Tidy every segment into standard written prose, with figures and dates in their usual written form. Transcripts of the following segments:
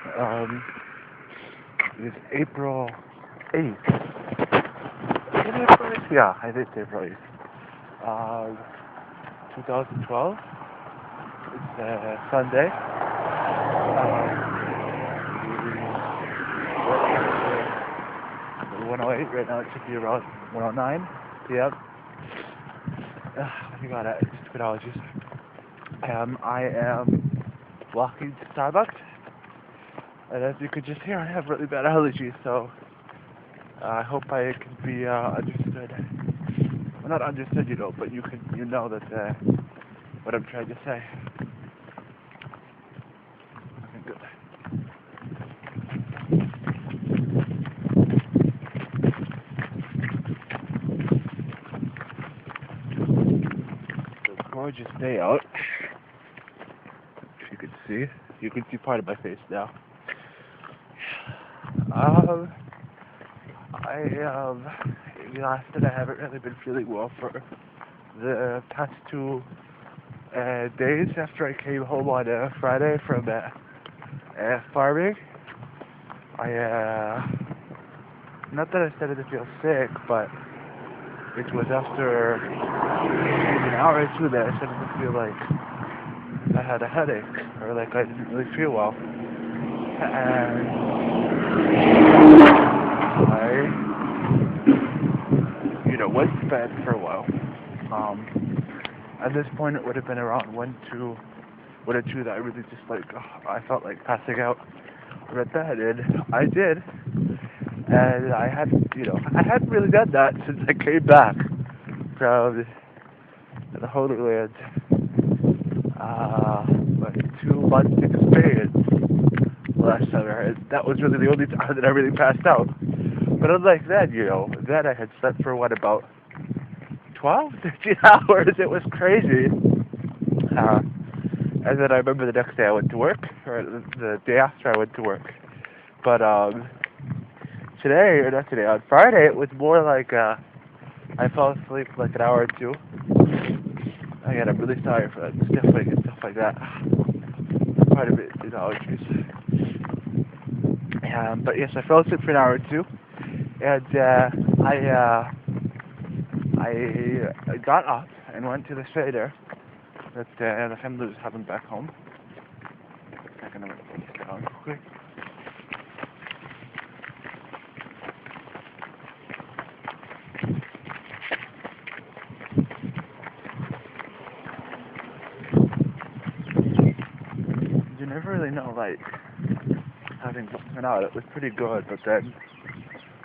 Um, it's April 8th. Is it April 8th? Yeah, I think it's April 8th. 2012. It's Sunday. We're 108 right now. It should be around 109 p.m. You got it. Stupid allergies. I am walking to Starbucks, and as you could just hear, I have really bad allergies, so I hope I can be understood. Well, not understood, but you know that what I'm trying to say. Okay, good. It's a gorgeous day out. If you can see part of my face now. Um, I said I haven't really been feeling well for the past 2 days after I came home on Friday from farming. I not that I started to feel sick, but it was after maybe an hour or two that I started to feel like I had a headache or like I didn't really feel well, and went to bed for a while. At this point, it would have been around 1 or 2 that I really just I felt like passing out right then, and I did. And I hadn't really done that since I came back from the Holy Land, like 2 months experience last summer, and that was really the only time that I really passed out. But unlike then, then I had slept for about 12, 13 hours. It was crazy. And then I remember the next day I went to work, or the day after I went to work. But today, or not today, on Friday, it was more like I fell asleep for like an hour or two. Again, I'm really sorry for that sniffling and stuff like that. Part of it is allergies. But yes, I fell asleep for an hour or two, and I got up and went to the Seder that the family was having back home. I'm gonna put this down quick. You never really know, like, having something out. It was pretty good, but then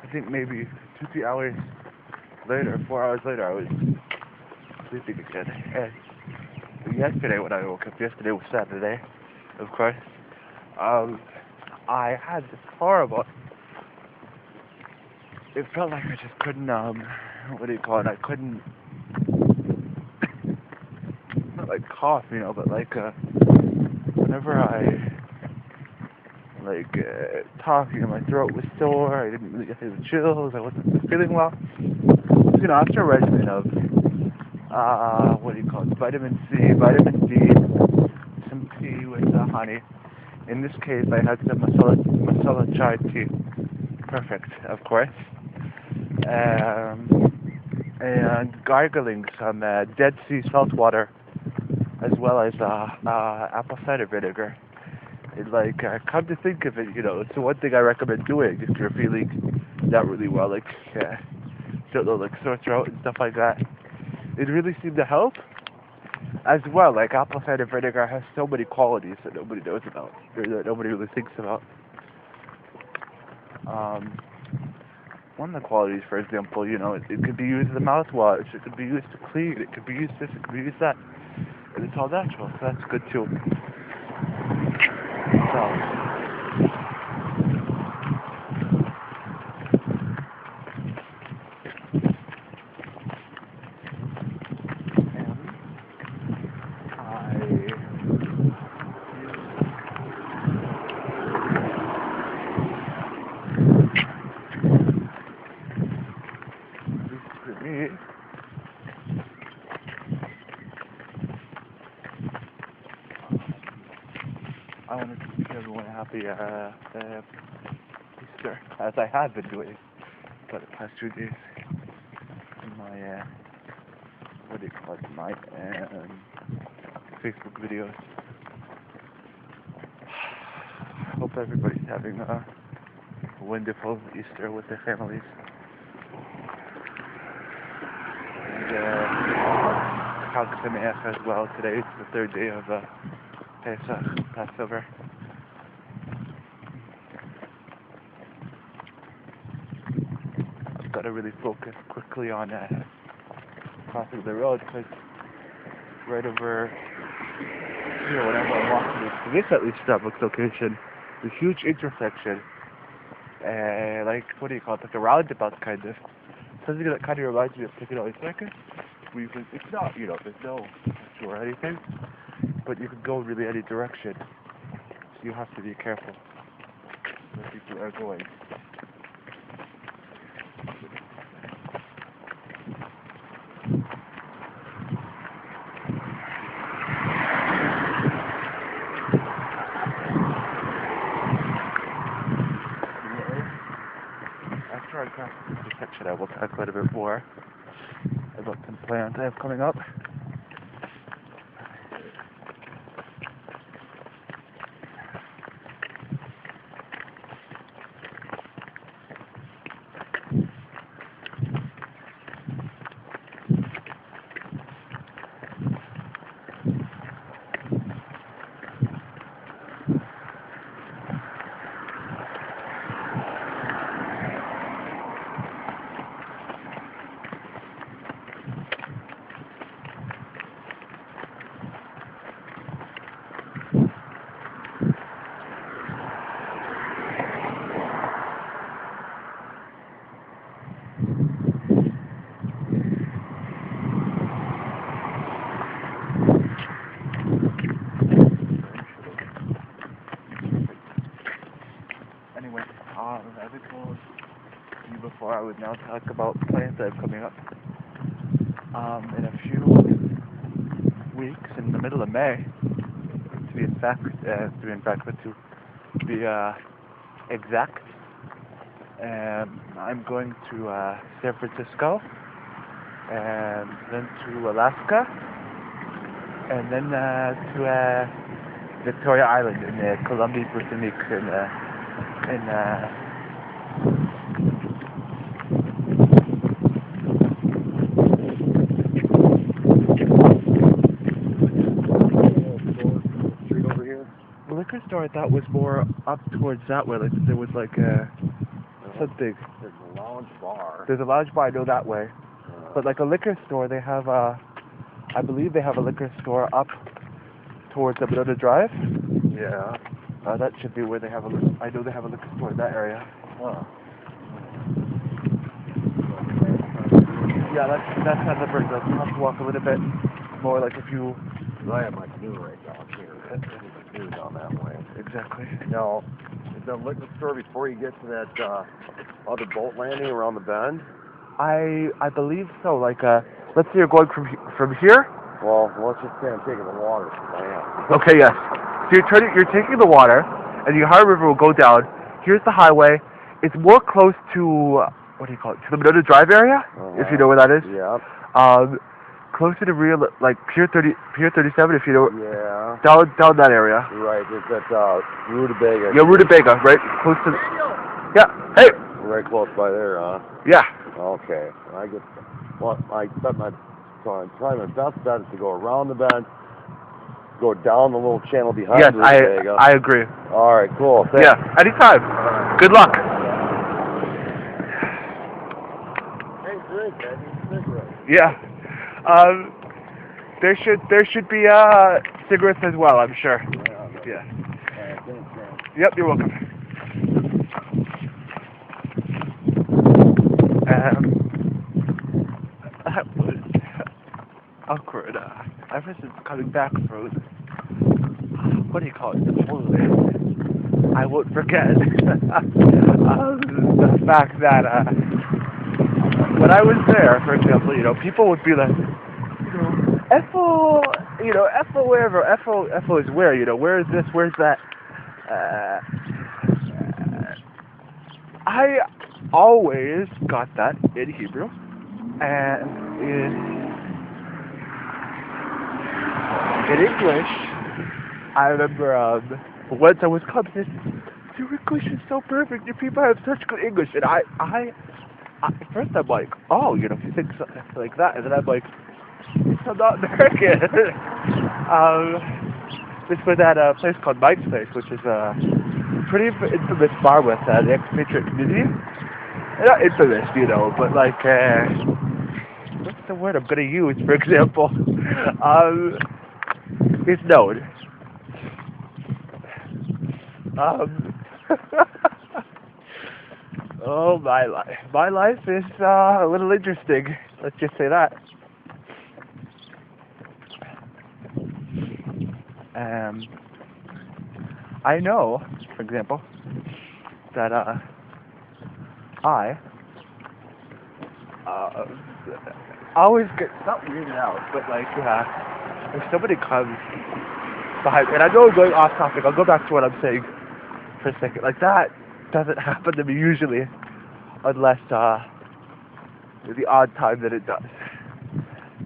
I think maybe 2, 3 hours later, 4 hours later, I was sleeping again. And yesterday, when I woke up, yesterday was Saturday, of course. I had this horrible. It felt like I just couldn't. What do you call it? I couldn't. Not like cough, but like whenever I talking, my throat was sore. I didn't really get the chills. I wasn't feeling well. After a regimen of what do you call it? Vitamin C, vitamin D, some tea with honey. In this case, I had some masala chai tea. Perfect, of course. And gargling some Dead Sea salt water, as well as apple cider vinegar. And come to think of it, it's the one thing I recommend doing if you're feeling not really well, don't know, like sore throat and stuff like that. It really seemed to help. As well, like apple cider vinegar has so many qualities that nobody knows about, or that nobody really thinks about. Um, One of the qualities, for example, it could be used as a mouthwash, it could be used to clean, it could be used this, it could be used that, and it's all natural, so that's good too. So, for me, happy Easter, as I have been doing for the past 2 days in my what do you call it, my Facebook videos. I hope everybody's having a wonderful Easter with their families. And Chag Sameach as well. Today is the third day of Pesach, Passover. I've got to really focus quickly on crossing the road because right over here, whenever I'm walking to this at least Starbucks location, the huge intersection, like, what do you call it, like a roundabout kind of. Something that kind of reminds me of Piccadilly Circus, where you can, it's not, there's no or anything, but you can go really any direction, so you have to be careful where people are going. After I cross this intersection, I will talk quite a bit more about some plans I have coming up. Anyway, as I told you before, I would now talk about plans that are coming up. In a few weeks, in the middle of May, to be exact, I'm going to San Francisco, and then to Alaska, and then to Victoria Island in Colombie-Britannique in street over here. the liquor store I thought was more up towards that way, like there was like something. There's a lounge bar. There's a lounge bar, I know that way. But like a liquor store, they have I believe they have a liquor store up towards the Minota Drive. Yeah. That should be where they have I know they have a liquor store in that area. Huh. Yeah, that's on the bridge. You'll have to walk a little bit more, like if you... I have my canoe right down here. There's a canoe down that way. Exactly. Now, is that liquor store before you get to that other boat landing around the bend? I believe so. Like, let's say you're going from here. Well, let's just say I'm taking the water from the end. Okay, yes. So you're taking the water, and the Ohio River will go down. Here's the highway. It's more close to, what do you call it, to the Minota Drive area, if you know where that is. Yeah. Closer to real, like Pier 37, if you know. Yeah. Down that area. Right, it's at Rutabaga. Yeah, Rutabaga, right? Close to. Yeah. Hey. Right close by there, huh? Yeah. Okay. I get. Well, I set my. So I'm trying my best bet is to go around the bend, go down the little channel behind Rutabaga. I agree. All right, cool. Thanks. Yeah, anytime. Right. Good luck. Hey, drink, cigarette. Yeah. There should be cigarettes as well, I'm sure. Yeah. Thanks, man. Yep, you're welcome. That was awkward. Ever since coming back from, what do you call it, Poland, I won't forget the fact that when I was there, for example, people would be like, Ethel, Ethel wherever, Ethel is where, where is this, where's that, I always got that in Hebrew, and in English, I remember once I was commented, your English is so perfect. Your people have such good English, and I at first I'm like, oh, you know, you think something like that, and then I'm like, I'm not American. This was at a place called Mike's Place, which is a pretty infamous bar with the expatriate community. Not infamous, you know, but like, what's the word I'm gonna use? For example, it's known. Oh, my life. My life is a little interesting. Let's just say that. I know, for example, that I always get not weirded out, but like if somebody comes behind me, and I know I'm going off topic. I'll go back to what I'm saying for a second. Like that doesn't happen to me usually, unless the odd time that it does.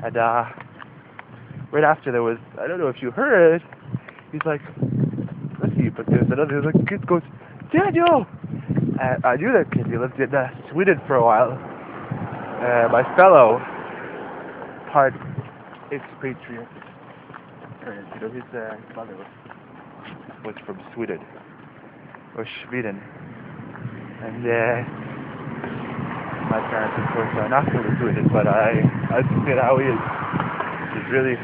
And right after there was, I don't know if you heard, he's like, let's see, but there's another like, kid goes, Daniel! And I knew that kid, he lived in Sweden for a while. My fellow part expatriate, you know, his mother was from Sweden, or Sweden. And my parents, of course, are not from Sweden, but I understand how he is. He's really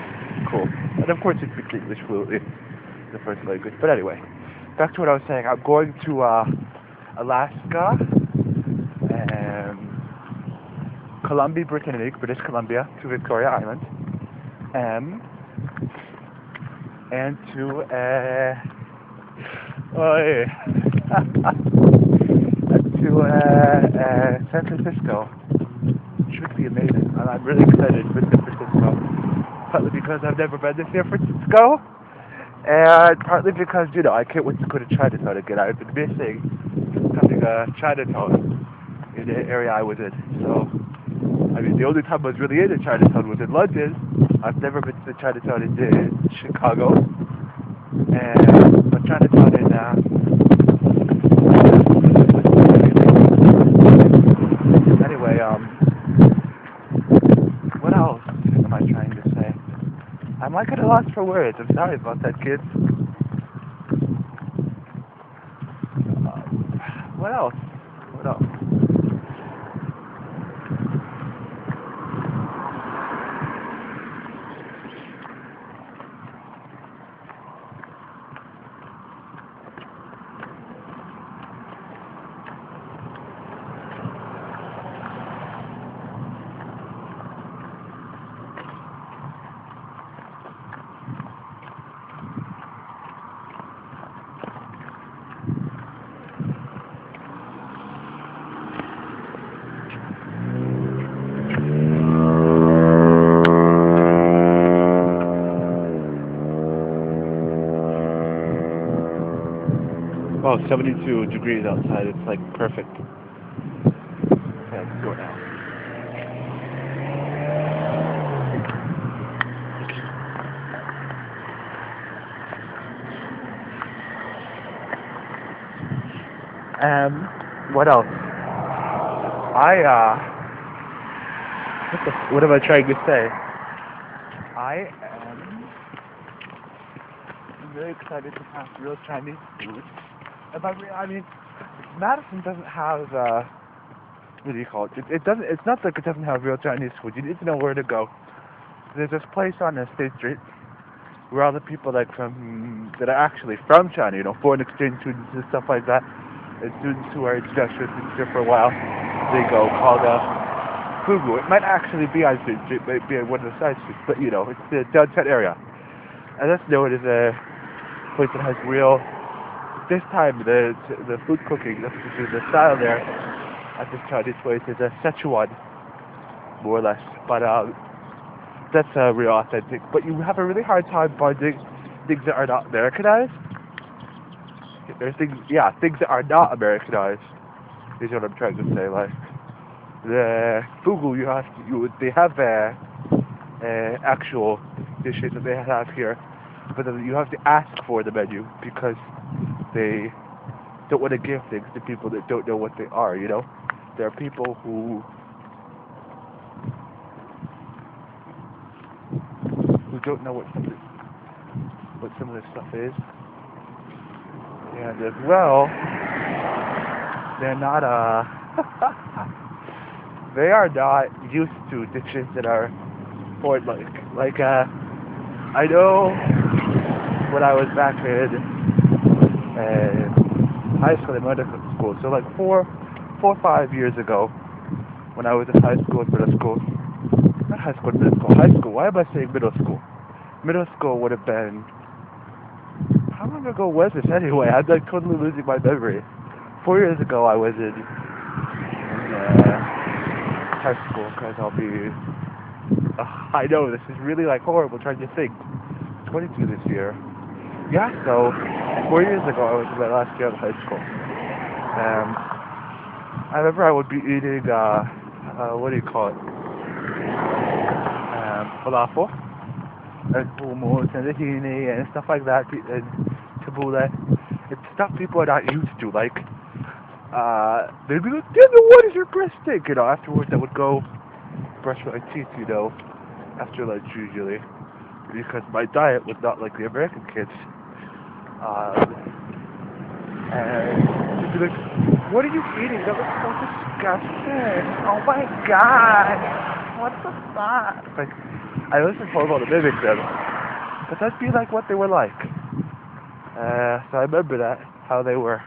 cool. And of course, he speaks English fluently, the first language. But anyway, back to what I was saying. I'm going to Alaska, Columbia, Britannique, British Columbia, to Victoria Island, and to San Francisco. Should be amazing, and I'm really excited for San Francisco. Partly because I've never been to San Francisco, and partly because, you know, I can't wait to go to Chinatown again. I've been missing having a Chinatown in the area I was in. So, I mean, the only time I was really in Chinatown was in London. I've never been to Chinatown in Chicago, and but Chinatown in anyway, what else am I trying to say? I'm like at a loss for words. I'm sorry about that, kids. What else? What else? Oh, 72 degrees outside. It's like perfect. Okay, let's go now. What else? What am I trying to say? I am very excited to have real Chinese food. I mean, Madison doesn't have, what do you call it? It's not like it doesn't have real Chinese food. You need to know where to go. There's this place on State Street where all the people that are actually from China, you know, foreign exchange students and stuff like that, and students who are international students here for a while, they go, called Fugu. It might actually be on State Street, it might be on one of the side streets, but you know, it's the downtown area. And that's known as a place that has real. This time, the food cooking, the style there at this Chinese place is a Szechuan, more or less. But that's real authentic. But you have a really hard time finding things that are not Americanized. There's things that are not Americanized. is what I'm trying to say. Like the fugu, they have actual dishes that they have here, but then you have to ask for the menu because they don't want to give things to people that don't know what they are. You know, there are people who don't know what some of this stuff is, and as well, they're not they are not used to dishes that are for I know when I was back in high school and medical school, so like 5 years ago, when I was in high school and middle school, not high school and middle school, high school. Why am I saying middle school? Middle school would have been, how long ago was this anyway? I'm like totally losing my memory. 4 years ago I was in high school, because I'll be, I know this is really like horrible trying to think. 22 this year. Yeah, so 4 years ago I was in my last year of high school. I remember I would be eating, what do you call it? Falafel, and hummus, and tahini, and stuff like that, and tabbouleh. It's stuff people are not used to, like, they'd be like, Daniel, what is your breast stink? You know, afterwards I would go brush my teeth, you know, after lunch usually, because my diet was not like the American kids. And she'd be like, what are you eating? That looks so disgusting. Oh my god. What the fuck? Like, I know this is horrible to mimic them, but that'd be like what they were like. So I remember that, how they were.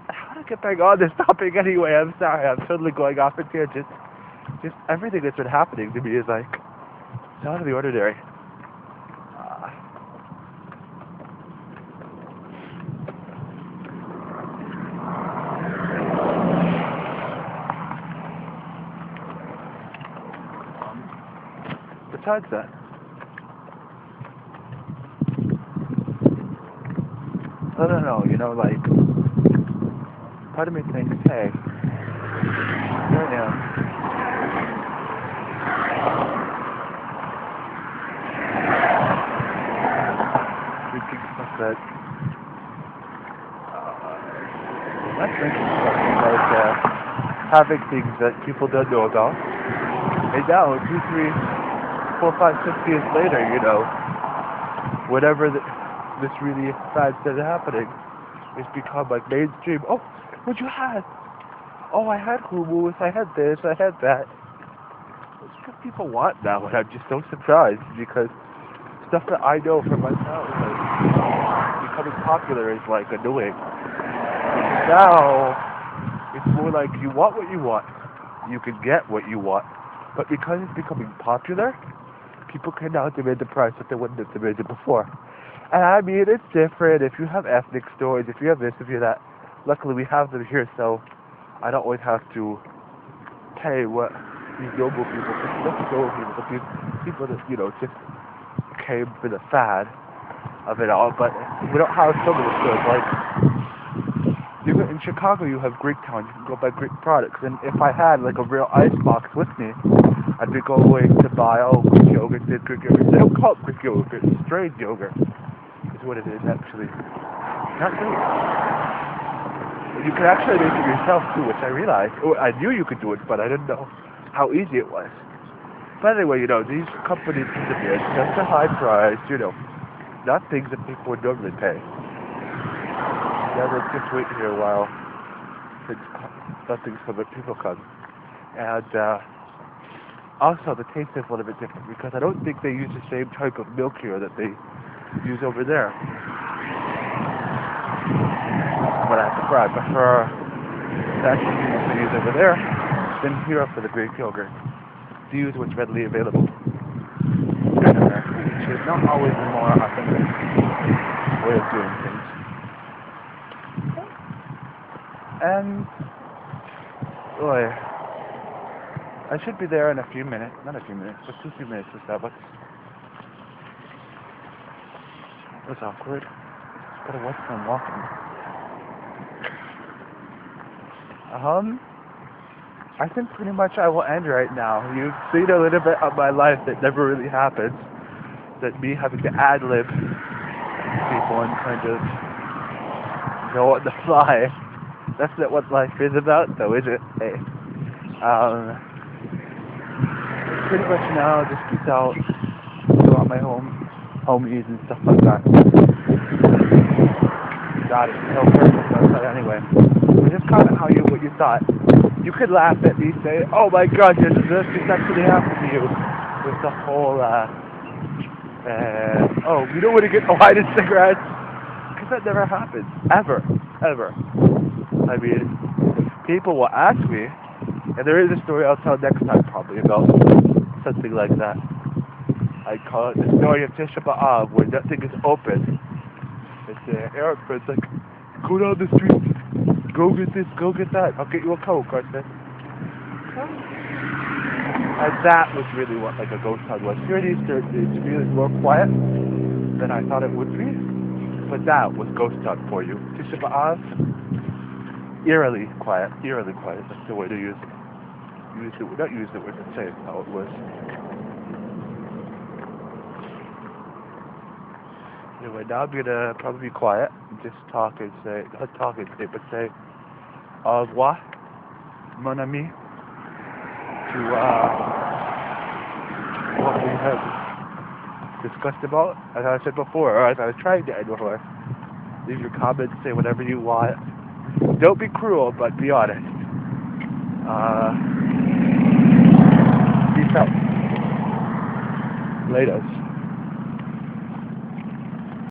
How to get back on this topic anyway? I'm sorry, I'm totally going off into it. Just everything that's been happening to me is like, it's out of the ordinary. Besides that, I don't know, you know, like, part of me thinks, hey, here I am. Drinking stuff that, not drinking something like, having things that people don't know about. And now, 2, 3, 4, 5, 6 years later, you know, whatever this really bad thing happening, it's become like mainstream. Oh, what you had? Oh, I had hummus, I had this, I had that. It's what people want now, and I'm just so surprised because stuff that I know from myself, like, becoming popular is like annoying. Now, it's more like you want what you want, you can get what you want, but because it's becoming popular, people can now demand the price that they wouldn't have demanded before. And I mean, it's different if you have ethnic stores, if you have this, if you have that. Luckily, we have them here, so I don't always have to pay what these noble people, not noble people, but these people that, you know, just came for the fad of it all. But we don't have some of the stores. Like, in Chicago, you have Greektown. You can go buy Greek products. And if I had, like, a real ice box with me, I'd be going to buy, Greek yogurt, Greek yogurt. They don't call it Greek yogurt, it's strained yogurt. Is what it is, actually. Not really. You can actually make it yourself, too, which I realized. I knew you could do it, but I didn't know how easy it was. But anyway, you know, these companies disappear. Just a high price, you know, not things that people would normally pay. Yeah, let's just wait here a while. Nothing so that people come. And, also, the taste is a little bit different because I don't think they use the same type of milk here that they use over there. But I prefer that they use over there than here for the Greek yogurt. To use what's readily available in America, which is not always the more authentic way of doing things. And, I should be there in a few minutes, not a few minutes, but 2-3 minutes to Starbucks. It was awkward. Gotta watch them walking. I think pretty much I will end right now. You've seen a little bit of my life that never really happens. That me having to ad-lib people and kind of go on the fly. That's not what life is about, though, is it? Hey. Pretty much now, just peace out. Go out my homies and stuff like that. God, it's no purpose outside anyway. But just comment what you thought. You could laugh at me, say, "Oh my God, this actually happened to you," with the whole, "Oh, we don't want to get the lightest cigarettes," because that never happens, ever. I mean, people will ask me, and there is a story I'll tell next time probably about something like that. I call it the story of Tisha B'Av, where nothing is open. It's an Arab friend's like, "Go down the street, go get this, go get that, I'll get you a Coke," I said. And that was really what like a ghost hunt was. Here at Easter, it's really more quiet than I thought it would be. But that was ghost hunt for you. Tisha B'Av, eerily quiet. That's the way to use it. Not use it, but say how it was. Anyway, now I'm gonna probably be quiet and just talk and say, not talk and say, but say, au revoir, mon ami, to what we have discussed about, as I said before, or as I was trying to end before. Leave your comments, say whatever you want. Don't be cruel, but be honest. Peace out. Laters.